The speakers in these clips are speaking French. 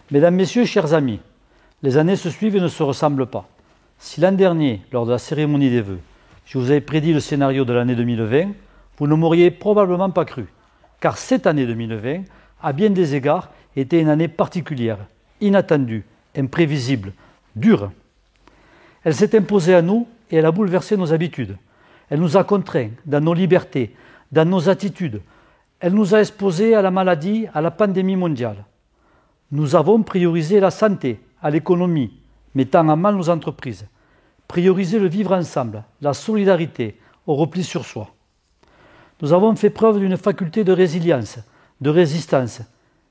Mesdames, Messieurs, chers amis, les années se suivent et ne se ressemblent pas. Si l'an dernier, lors de la cérémonie des vœux, je vous avais prédit le scénario de l'année 2020, vous ne m'auriez probablement pas cru, car cette année 2020, à bien des égards, était une année particulière, inattendue, imprévisible, dure. Elle s'est imposée à nous et elle a bouleversé nos habitudes. Elle nous a contraints dans nos libertés, dans nos attitudes. Elle nous a exposés à la maladie, à la pandémie mondiale. Nous avons priorisé la santé, à l'économie, mettant à mal nos entreprises. Prioriser le vivre ensemble, la solidarité, au repli sur soi. Nous avons fait preuve d'une faculté de résilience, de résistance,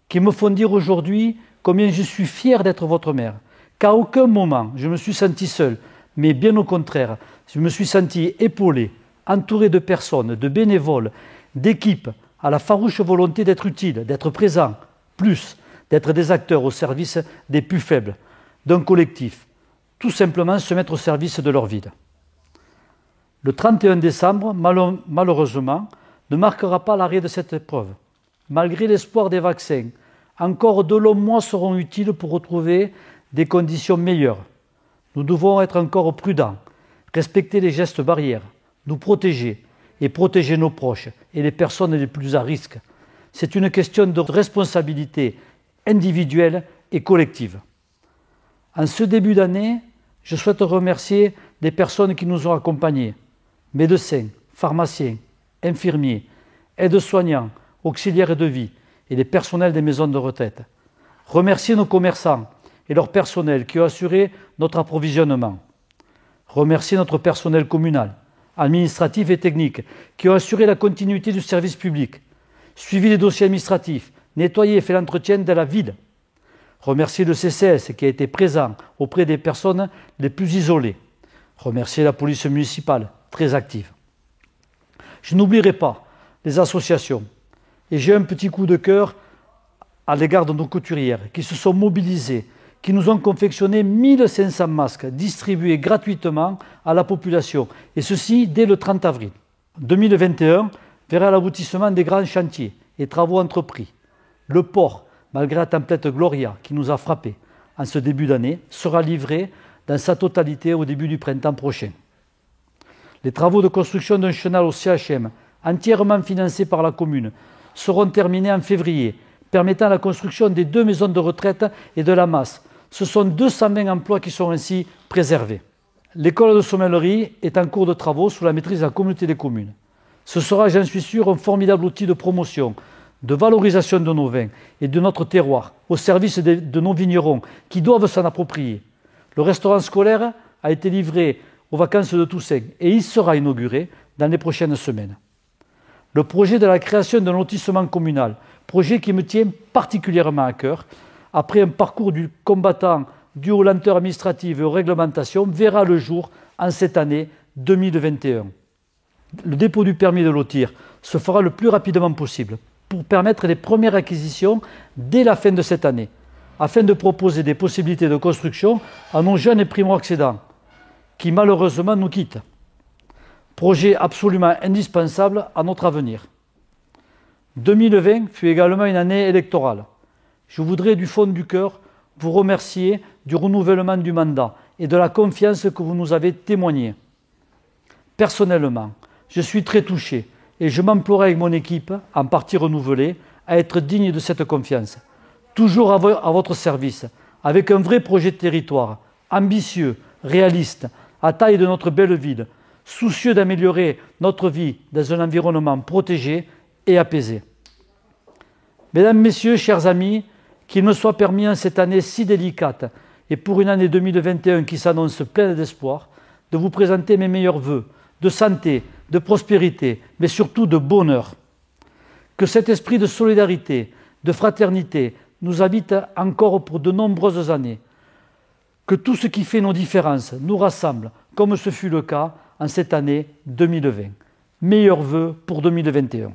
qui me font dire aujourd'hui combien je suis fier d'être votre mère. Qu'à aucun moment je me suis senti seul, mais bien au contraire, je me suis senti épaulé, entouré de personnes, de bénévoles, d'équipes, à la farouche volonté d'être utile, d'être présent, plus, d'être des acteurs au service des plus faibles, d'un collectif, tout simplement se mettre au service de leur vie. Le 31 décembre, malheureusement, ne marquera pas l'arrêt de cette épreuve. Malgré l'espoir des vaccins, encore de longs mois seront utiles pour retrouver des conditions meilleures. Nous devons être encore prudents, respecter les gestes barrières, nous protéger et protéger nos proches et les personnes les plus à risque. C'est une question de responsabilité individuelle et collective. En ce début d'année, je souhaite remercier les personnes qui nous ont accompagnés, médecins, pharmaciens, infirmiers, aides-soignants, auxiliaires de vie et les personnels des maisons de retraite. Remercier nos commerçants et leur personnel qui ont assuré notre approvisionnement. Remercier notre personnel communal, administratif et technique qui ont assuré la continuité du service public, suivi les dossiers administratifs, nettoyé et fait l'entretien de la ville. Remercier le CCS qui a été présent auprès des personnes les plus isolées. Remercier la police municipale, très active. Je n'oublierai pas les associations. Et j'ai un petit coup de cœur à l'égard de nos couturières qui se sont mobilisées, qui nous ont confectionné 1500 masques distribués gratuitement à la population, et ceci dès le 30 avril. 2021 verra l'aboutissement des grands chantiers et travaux entrepris. Le port, malgré la tempête Gloria qui nous a frappés en ce début d'année, sera livré dans sa totalité au début du printemps prochain. Les travaux de construction d'un chenal au CHM, entièrement financés par la commune, seront terminés en février, permettant la construction des 2 maisons de retraite et de la masse. Ce sont 220 emplois qui sont ainsi préservés. L'école de sommellerie est en cours de travaux sous la maîtrise de la communauté des communes. Ce sera, j'en suis sûr, un formidable outil de promotion, de valorisation de nos vins et de notre terroir, au service de nos vignerons qui doivent s'en approprier. Le restaurant scolaire a été livré aux vacances de Toussaint et il sera inauguré dans les prochaines semaines. Le projet de la création d'un lotissement communal, projet qui me tient particulièrement à cœur, après un parcours du combattant dû aux lenteurs administratives et aux réglementations, verra le jour en cette année 2021. Le dépôt du permis de lotir se fera le plus rapidement possible pour permettre les premières acquisitions dès la fin de cette année, afin de proposer des possibilités de construction à nos jeunes et primo-accédants, qui malheureusement nous quittent. Projet absolument indispensable à notre avenir. 2020 fut également une année électorale. Je voudrais du fond du cœur vous remercier du renouvellement du mandat et de la confiance que vous nous avez témoignée. Personnellement, je suis très touché et je m'emploierai avec mon équipe, en partie renouvelée, à être digne de cette confiance. Toujours à votre service, avec un vrai projet de territoire, ambitieux, réaliste, à taille de notre belle ville, soucieux d'améliorer notre vie dans un environnement protégé et apaisé. Mesdames, Messieurs, chers amis, qu'il me soit permis en cette année si délicate et pour une année 2021 qui s'annonce pleine d'espoir, de vous présenter mes meilleurs vœux de santé, de prospérité, mais surtout de bonheur. Que cet esprit de solidarité, de fraternité nous habite encore pour de nombreuses années. Que tout ce qui fait nos différences nous rassemble, comme ce fut le cas en cette année 2020. Meilleurs vœux pour 2021.